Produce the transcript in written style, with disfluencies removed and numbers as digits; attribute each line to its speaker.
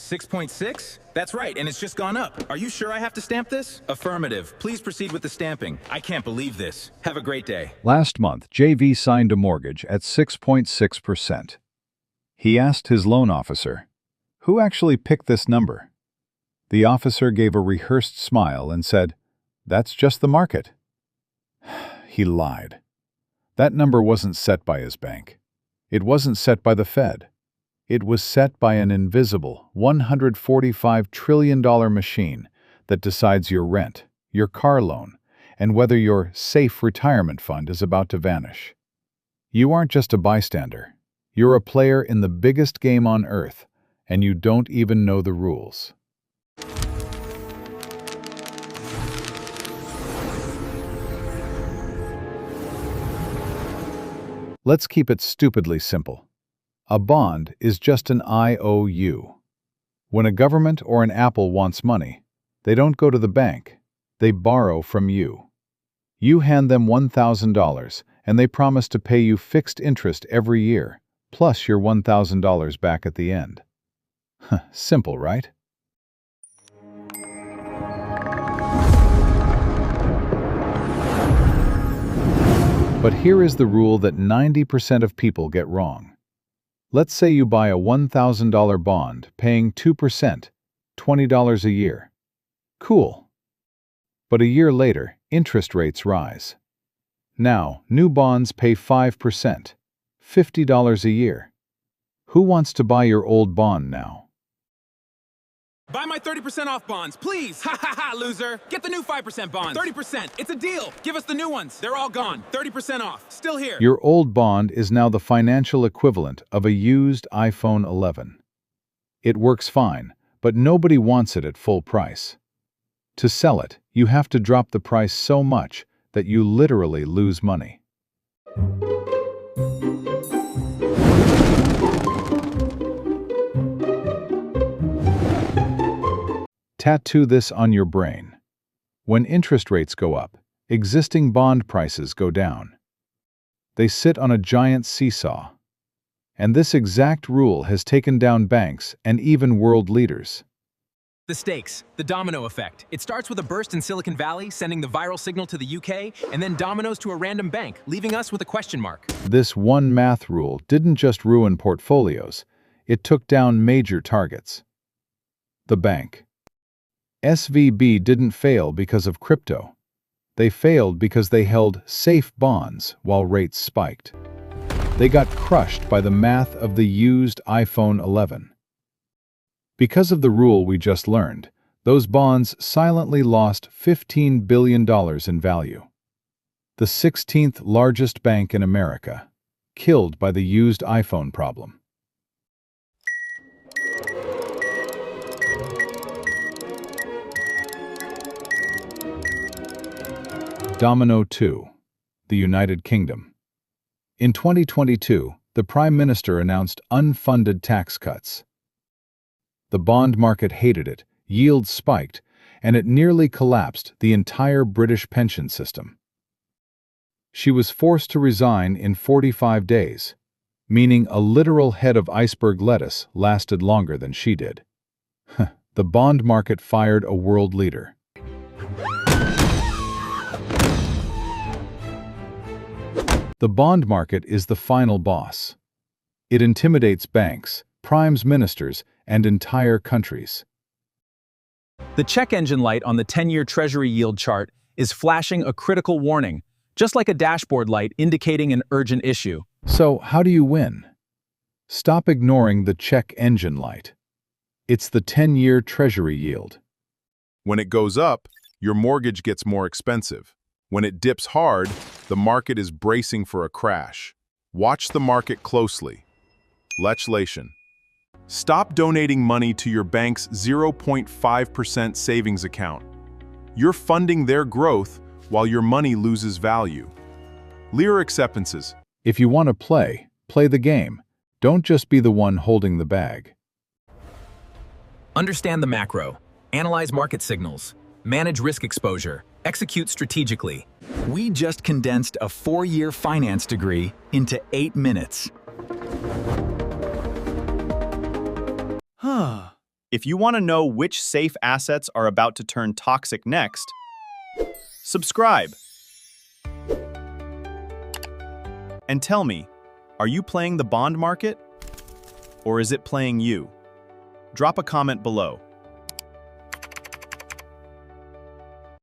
Speaker 1: 6.6? That's right, and it's just gone up. Are you sure I have to stamp this? Affirmative. Please proceed with the stamping. I can't believe this. Have a great day.
Speaker 2: Last month, JayV signed a mortgage at 6.6%. He asked his loan officer, "Who actually picked this number?" The officer gave a rehearsed smile and said, "That's just the market." He lied. That number wasn't set by his bank. It wasn't set by the Fed. It was set by an invisible $145 trillion machine that decides your rent, your car loan, and whether your safe retirement fund is about to vanish. You aren't just a bystander. You're a player in the biggest game on earth, and you don't even know the rules. Let's keep it stupidly simple. A bond is just an IOU. When a government or an Apple wants money, they don't go to the bank. They borrow from you. You hand them $1,000, and they promise to pay you fixed interest every year, plus your $1,000 back at the end. Simple, right? But here is the rule that 90% of people get wrong. Let's say you buy a $1,000 bond paying 2%, $20 a year. Cool. But a year later, interest rates rise. Now, new bonds pay 5%, $50 a year. Who wants to buy your old bond now?
Speaker 1: Buy my 30% off bonds, please! Ha ha ha, loser! Get the new 5% bonds! 30%! It's a deal! Give us the new ones! They're all gone! 30% off! Still here!
Speaker 2: Your old bond is now the financial equivalent of a used iPhone 11. It works fine, but nobody wants it at full price. To sell it, you have to drop the price so much that you literally lose money. Tattoo this on your brain. When interest rates go up, existing bond prices go down. They sit on a giant seesaw. And this exact rule has taken down banks and even world leaders.
Speaker 1: The stakes, the domino effect. It starts with a burst in Silicon Valley, sending the viral signal to the UK, and then dominoes to a random bank, leaving us with a question mark.
Speaker 2: This one math rule didn't just ruin portfolios, it took down major targets. The bank. SVB didn't fail because of crypto. They failed because they held safe bonds while rates spiked. They got crushed by the math of the used iPhone 11. Because of the rule we just learned, those bonds silently lost $15 billion in value. The 16th largest bank in America, killed by the used iPhone problem. Domino 2, the United Kingdom. In 2022, the Prime Minister announced unfunded tax cuts. The bond market hated it, yields spiked, and it nearly collapsed the entire British pension system. She was forced to resign in 45 days, meaning a literal head of iceberg lettuce lasted longer than she did. The bond market fired a world leader. The bond market is the final boss. It intimidates banks, primes ministers, and entire countries.
Speaker 3: The check engine light on the 10-year Treasury yield chart is flashing a critical warning, just like a dashboard light indicating an urgent issue.
Speaker 2: So, how do you win? Stop ignoring the check engine light. It's the 10-year Treasury yield.
Speaker 4: When it goes up, your mortgage gets more expensive. When it dips hard, the market is bracing for a crash. Watch the market closely. Legislation. Stop donating money to your bank's 0.5% savings account. You're funding their growth while your money loses value. Lira acceptances.
Speaker 2: If you want to play the game. Don't just be the one holding the bag.
Speaker 1: Understand the macro. Analyze market signals. Manage risk exposure. Execute strategically.
Speaker 3: We just condensed a 4-year finance degree into 8 minutes.
Speaker 5: If you want to know which safe assets are about to turn toxic next, subscribe. And tell me, are you playing the bond market? Or is it playing you? Drop a comment below.